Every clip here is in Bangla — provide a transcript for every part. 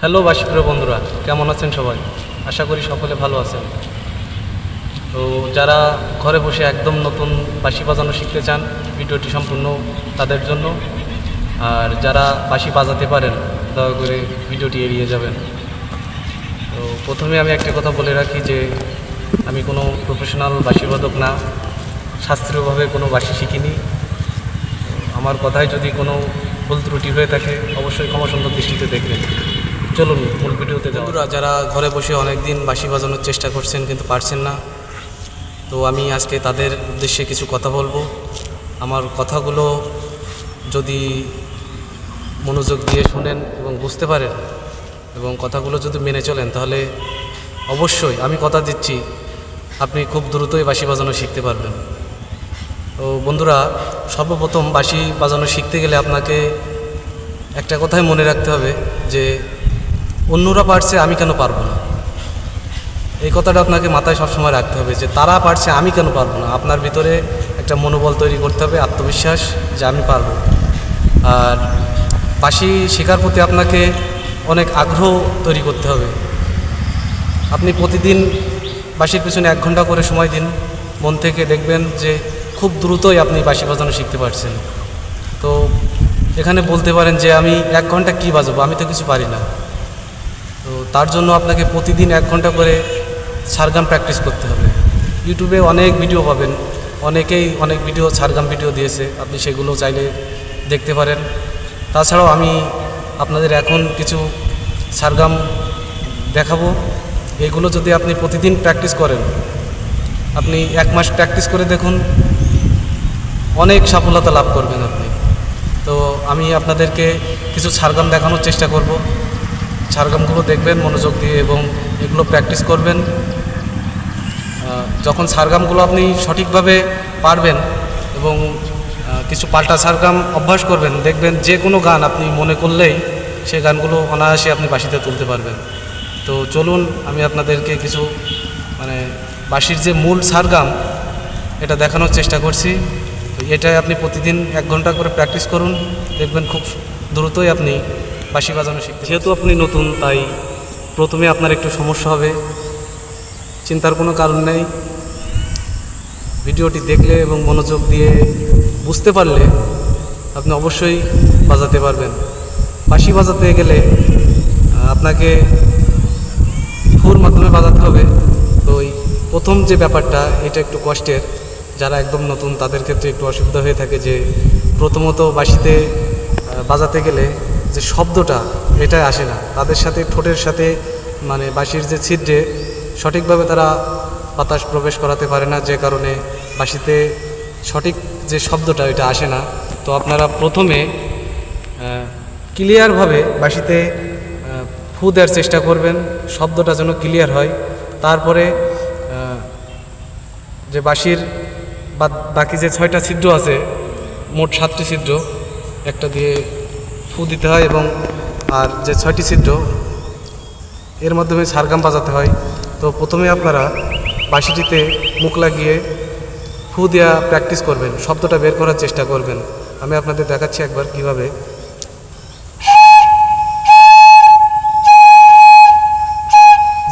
হ্যালো বাসীপ্রিয় বন্ধুরা, কেমন আছেন সবাই? আশা করি সকলে ভালো আছেন। তো যারা ঘরে বসে একদম নতুন বাঁশি বাজানো শিখতে চান, ভিডিওটি সম্পূর্ণ তাদের জন্য। আর যারা বাঁশি বাজাতে পারেন, দয়া করে ভিডিওটি এড়িয়ে যাবেন। তো প্রথমে আমি একটা কথা বলে রাখি যে আমি কোনো প্রফেশনাল বাঁশিবাদক না, শাস্ত্রীয়ভাবে কোনো বাঁশি শিখিনি। আমার কথায় যদি কোনো ভুল ত্রুটি হয়ে থাকে অবশ্যই ক্ষমাসুন্দর দৃষ্টিতে দেখবেন। চলুন মূল ভিডিওতে যাও। বন্ধুরা, যারা ঘরে বসে অনেক দিন বাঁশি বাজানোর চেষ্টা করছেন কিন্তু পারছেন না, তো আমি আজকে তাদের উদ্দেশ্যে কিছু কথা বলবো। আমার কথাগুলো যদি মনোযোগ দিয়ে শুনেন এবং বুঝতে পারেন এবং কথাগুলো যদি মেনে চলেন, তাহলে অবশ্যই আমি কথা দিচ্ছি আপনি খুব দ্রুতই বাঁশি বাজানো শিখতে পারবেন। তো বন্ধুরা, সর্বপ্রথম বাঁশি বাজানো শিখতে গেলে আপনাকে একটা কথাই মনে রাখতে হবে যে অন্যরা পারছে, আমি কেন পারবো না। এই কথাটা আপনাকে মাথায় সবসময় রাখতে হবে যে তারা পারছে, আমি কেন পারবো না। আপনার ভিতরে একটা মনোবল তৈরি করতে হবে, আত্মবিশ্বাস যে আমি পারবো। আর বাঁশি শেখার প্রতি আপনাকে অনেক আগ্রহ তৈরি করতে হবে। আপনি প্রতিদিন বাঁশির পিছনে 1 ঘন্টা করে সময় দিন, মন থেকে দেখবেন যে খুব দ্রুতই আপনি বাঁশি বাজানো শিখতে পারছেন। তো এখানে বলতে পারেন যে আমি 1 ঘন্টা কী বাজাবো, আমি তো কিছু পারি না। তো তার জন্য আপনাকে প্রতিদিন 1 ঘন্টা করে সারগাম প্র্যাকটিস করতে হবে। ইউটিউবে অনেক ভিডিও পাবেন, অনেকেই অনেক ভিডিও সারগাম ভিডিও দিয়েছে, আপনি সেগুলো চাইলে দেখতে পারেন। তাছাড়াও আমি আপনাদের এখন কিছু সারগাম দেখাবো। এগুলো যদি আপনি প্রতিদিন প্র্যাকটিস করেন, আপনি 1 মাস প্র্যাকটিস করে দেখুন, অনেক সফলতা লাভ করবেন আপনি। তো আমি আপনাদেরকে কিছু সারগাম দেখানোর চেষ্টা করব। সারগামগুলো দেখবেন মনোযোগ দিয়ে এবং এগুলো প্র্যাকটিস করবেন। যখন সারগামগুলো আপনি সঠিকভাবে পারবেন এবং কিছু পাল্টা সারগাম অভ্যাস করবেন, দেখবেন যে কোনো গান আপনি মনে করলেই সে গানগুলো অনায়াসে আপনি বাঁশিতে তুলতে পারবেন। তো চলুন আমি আপনাদেরকে কিছু বাঁশির যে মূল সারগাম এটা দেখানোর চেষ্টা করছি। এটাই আপনি প্রতিদিন 1 ঘন্টা করে প্র্যাকটিস করুন, দেখবেন খুব দ্রুতই আপনি বাঁশি বাজানো শিখতে। যেহেতু আপনি নতুন, তাই প্রথমে আপনার একটু সমস্যা হবে, চিন্তার কোনো কারণ নেই। ভিডিওটি দেখলে এবং মনোযোগ দিয়ে বুঝতে পারলে আপনি অবশ্যই বাজাতে পারবেন। বাঁশি বাজাতে গেলে আপনাকে ফুর মাধ্যমে বাজাতে হবে। তো এই প্রথম যে ব্যাপারটা, এটা একটু কষ্টের। যারা একদম নতুন তাদের ক্ষেত্রে একটু অসুবিধা হয়ে থাকে যে প্রথমত বাঁশিতে বাজাতে গেলে যে শব্দটা এটা আসে না তাদের সাথে, ঠোঁটের সাথে বাঁশির যে ছিদ্রে সঠিকভাবে তারা বাতাস প্রবেশ করাতে পারে না, যে কারণে বাঁশিতে সঠিক যে শব্দটা এটা আসে না। তো আপনারা প্রথমে ক্লিয়ারভাবে বাঁশিতে ফু দেওয়ার চেষ্টা করবেন, শব্দটা যেন ক্লিয়ার হয়। তারপরে যে বাঁশির বাকি যে 6টা ছিদ্র আছে, মোট 7টি ছিদ্র, একটা দিয়ে ফু দিতে হয় এবং আর যে 6টি ছিদ্র এর মাধ্যমে সারগাম বাজাতে হয়। তো প্রথমে আপনারা বাঁশিটিতে মুখ লাগিয়ে ফু দেওয়া প্র্যাকটিস করবেন, শব্দটা বের করার চেষ্টা করবেন। আমি আপনাদের দেখাচ্ছি একবার কিভাবে।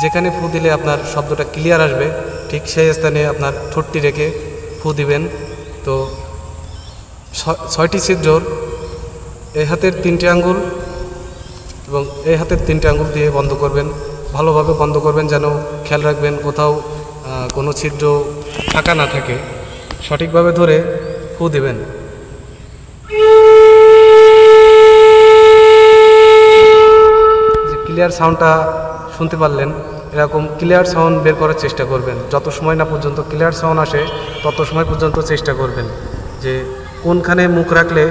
যেখানে ফু দিলে আপনার শব্দটা ক্লিয়ার আসবে, ঠিক সেই স্থানে আপনার ঠোঁটটি রেখে ফু দিবেন। তো 6টি ছিদ্রর এই হাতের 3টে আঙ্গুল এবং এই হাতের 3টে আঙ্গুল দিয়ে বন্ধ করবেন, ভালোভাবে বন্ধ করবেন, যেন খেয়াল রাখবেন কোথাও কোনো ছিদ্র ফাঁকা না থাকে। সঠিকভাবে ধরে ফু দিবেন। যে ক্লিয়ার সাউন্ডটা শুনতে পারলেন, এরকম ক্লিয়ার সাউন্ড বের করার চেষ্টা করবেন। যত সময় না পর্যন্ত ক্লিয়ার সাউন্ড আসে তত সময় পর্যন্ত চেষ্টা করবেন যে কোনখানে মুখ রাখলে,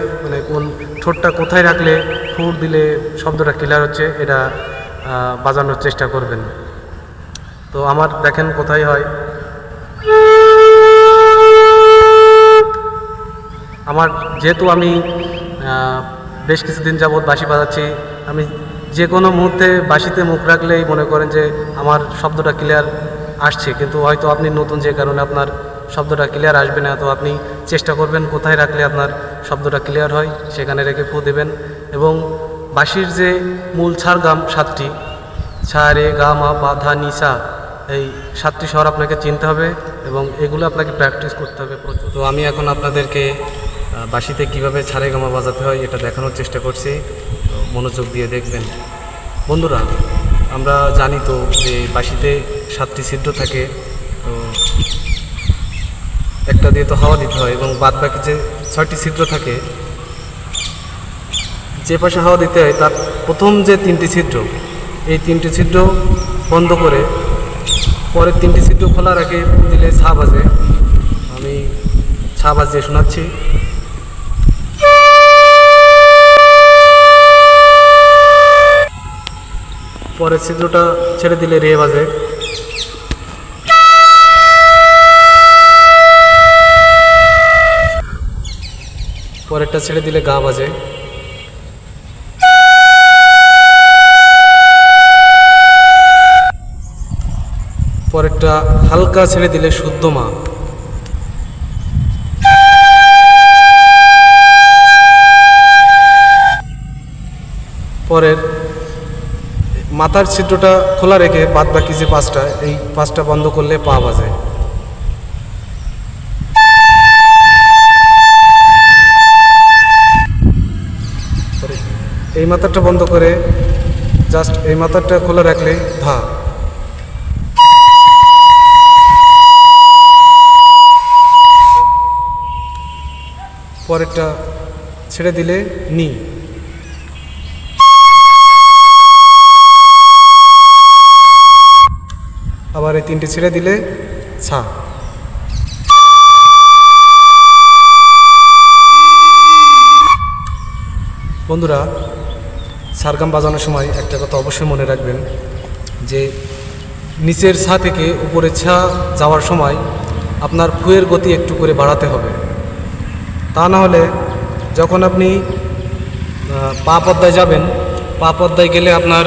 কোন ঠোঁটটা কোথায় রাখলে ফুর দিলে শব্দটা ক্লিয়ার হচ্ছে, এটা বাজানোর চেষ্টা করবেন। তো আমার দেখেন কোথায় হয়। আমার যেহেতু আমি বেশ কিছুদিন যাবৎ বাঁশি বাজাচ্ছি, আমি যে কোনো মুহূর্তে বাঁশিতে মুখ রাখলেই মনে করেন যে আমার শব্দটা ক্লিয়ার আসছে। কিন্তু হয়তো আপনি নতুন, যে কারণে আপনার শব্দটা ক্লিয়ার আসবে না। তো আপনি চেষ্টা করবেন কোথায় রাখলে আপনার শব্দটা ক্লিয়ার হয় সেখানে রেখে ফু দেবেন এবং বাঁশির যে মূল ছাড়গাম 7টি, সা রে গা মা পা ধা নি সা, এই 7টি স্বর আপনাকে চিনতে হবে এবং এগুলো আপনাকে প্র্যাকটিস করতে হবে প্রচুর। তো আমি এখন আপনাদেরকে বাঁশিতে কীভাবে ছাড়ে গামা বাজাতে হয় এটা দেখানোর চেষ্টা করছি, তো মনোযোগ দিয়ে দেখবেন। বন্ধুরা, আমরা জানি তো যে বাঁশিতে 7টি ছিদ্র থাকে, তো একটা দিয়ে তো হাওয়া দিতে হয় এবং বাদ বাকি যে 6টি ছিদ্র থাকে, যে পাশে হাওয়া দিতে হয় তার প্রথম যে 3টি ছিদ্র, এই 3টি ছিদ্র বন্ধ করে পরের 3টি ছিদ্র খোলা রেখে দিলে ছা বাজে। আমি ছা বাজিয়ে শোনাচ্ছি। পরের ছিদ্রটা ছেড়ে দিলে রে বাজে। পরেরটা ছেড়ে দিলে গা বাজে। পরেরটা হালকা ছেড়ে দিলে শুদ্ধ মা। পরের মাথার ছিদ্রটা খোলা রেখে বাদ বাকি যে 5টা, এই 5টা বন্ধ করলে পা বাজে। এই মাথারটা বন্ধ করে জাস্ট এই মাথারটা খোলা রাখলে ধা। পরেরটা ছেড়ে দিলে নি। আবার এই 3টি ছেড়ে দিলে ছা। বন্ধুরা, সারগাম বাজানোর সময় একটা কথা অবশ্যই মনে রাখবেন যে নিচের ছা থেকে উপরের ছা যাওয়ার সময় আপনার ফুয়ের গতি একটু করে বাড়াতে হবে। তা না হলে যখন আপনি পা পদ্মায় যাবেন, পা পদ্মায় গেলে আপনার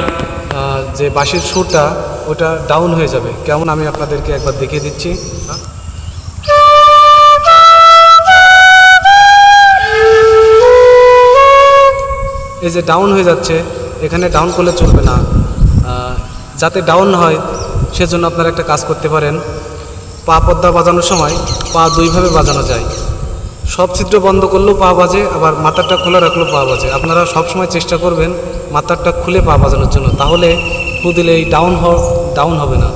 যে বাঁশির সুরটা ওটা ডাউন হয়ে যাবে। কেমন আমি আপনাদেরকে একবার দেখিয়ে দিচ্ছি। এই যে ডাউন হয়ে যাচ্ছে, এখানে ডাউন করলে চলবে না। যাতে ডাউন হয় সেজন্য আপনারা একটা কাজ করতে পারেন। পা পদ্মা বাজানোর সময় পা 2ভাবে বাজানো যায়। সব ছিদ্র বন্ধ করলেও পা বাজে, আবার মাথারটা খোলা রাখলেও পা বাজে। আপনারা সবসময় চেষ্টা করবেন মাথারটা খুলে পা বাজানোর জন্য, তাহলে ফু দিলে এই ডাউন হবে না।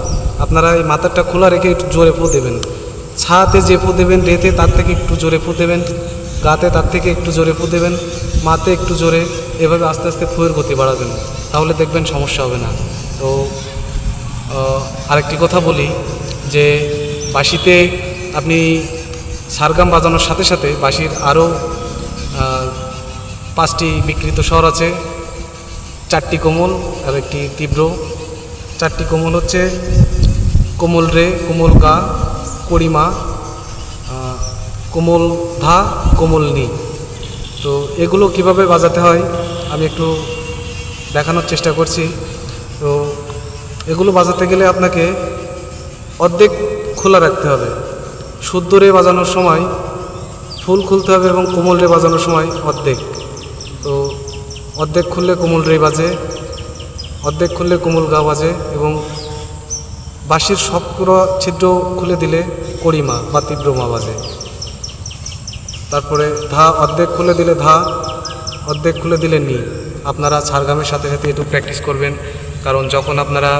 আপনারা এই মাথারটা খোলা রেখে একটু জোরে ফু দেবেন। ছাতে যে ফু দেবেন, রেতে তার থেকে একটু জোরে ফু দেবেন, গাতে তার থেকে একটু জোরে ফু দেবেন, মাতে একটু জোরে, এভাবে আস্তে আস্তে ফুয়ের গতি বাড়াবেন, তাহলে দেখবেন সমস্যা হবে না। তো আরেকটি কথা বলি যে বাঁশিতে আপনি সারগাম বাজানোর সাথে সাথে বাঁশির আরও 5টি বিকৃত স্বর আছে। 4টি কোমল আর একটি তীব্র। 4টি কোমল হচ্ছে কোমল রে, কোমল গা, কড়িমা, কোমল ধা, কোমল নি। তো এগুলো কিভাবে বাজাতে হয় আমি একটু দেখানোর চেষ্টা করছি। তো এগুলো বাজাতে গেলে আপনাকে অর্ধেক খোলা রাখতে হবে। শুদ্ধ রে বাজানোর সময় ফুল খুলতে হবে এবং কোমল রে বাজানোর সময় অর্ধেক। তো অর্ধেক খুললে কোমল রে বাজে, অর্ধেক খুললে কোমল গা বাজে এবং বাঁশির সবগুলো ছিদ্র খুলে দিলে কড়িমা বা তীব্র মা বাজে। তারপরে ধা অর্ধেক খুলে দিলে ধা, অর্ধেক খুলে দিলে নি। আপনারা সারগামের সাথে সাথে একটু প্র্যাকটিস করবেন, কারণ যখন আপনারা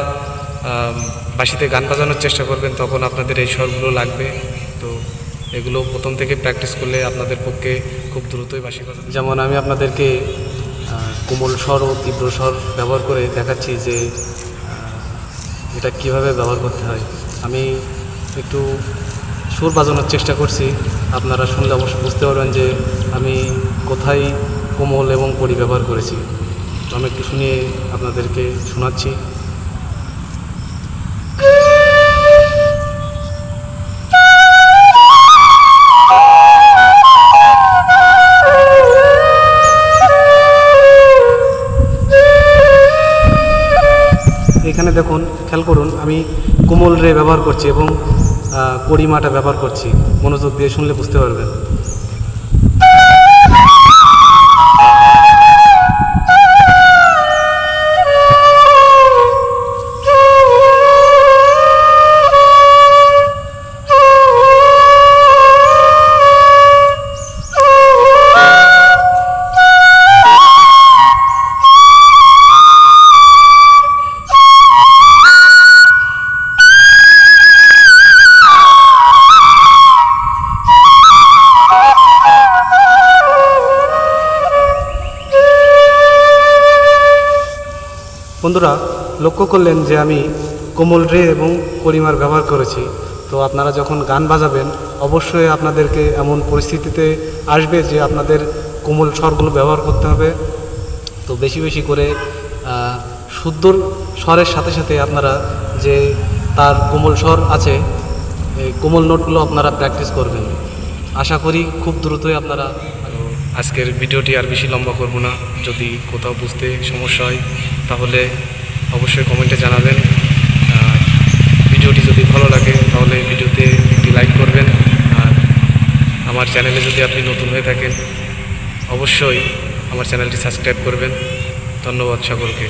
বাঁশিতে গান বাজানোর চেষ্টা করবেন তখন আপনাদের এই স্বরগুলো লাগবে। তো এগুলো প্রথম থেকে প্র্যাকটিস করলে আপনাদের পক্ষে খুব দ্রুতই বাঁশি বাজানো। যেমন আমি আপনাদেরকে কোমল স্বর ও তীব্র স্বর ব্যবহার করে দেখাচ্ছি যে এটা কিভাবে ব্যবহার করতে হয়। আমি একটু সুর বাজানোর চেষ্টা করছি, আপনারা শুনলে অবশ্যই বুঝতে পারবেন যে আমি কোথায় কোমল এবং কড়ি ব্যবহার করেছি। তো আমি একটু শুনিয়ে আপনাদেরকে শোনাচ্ছি। এখানে দেখুন, খেয়াল করুন, আমি কোমল রে ব্যবহার করছি এবং কড়িমাটা ব্যবহার করছি। মনোযোগ দিয়ে শুনলে বুঝতে পারবেন। বন্ধুরা, লক্ষ্য করলেন যে আমি কোমল রে এবং কলিমার ব্যবহার করেছি। তো আপনারা যখন গান বাজাবেন অবশ্যই আপনাদেরকে এমন পরিস্থিতিতে আসবে যে আপনাদের কোমল স্বরগুলো ব্যবহার করতে হবে। তো বেশি বেশি করে শুদ্ধ স্বরের সাথে সাথে আপনারা যে তার কোমল স্বর আছে এই কোমল নোটগুলো আপনারা প্র্যাকটিস করবেন। আশা করি খুব দ্রুতই আপনারা। আজকের ভিডিওটি আর বেশি লম্বা করব না। যদি কোথাও বুঝতে সমস্যা হয় তাহলে অবশ্যই কমেন্টে জানাবেন। আর ভিডিওটি যদি ভালো লাগে তাহলে ভিডিওতে একটি লাইক করবেন। আর আমার চ্যানেলে যদি আপনি নতুন হয়ে থাকেন অবশ্যই আমার চ্যানেলটি সাবস্ক্রাইব করবেন। ধন্যবাদ সকলকে।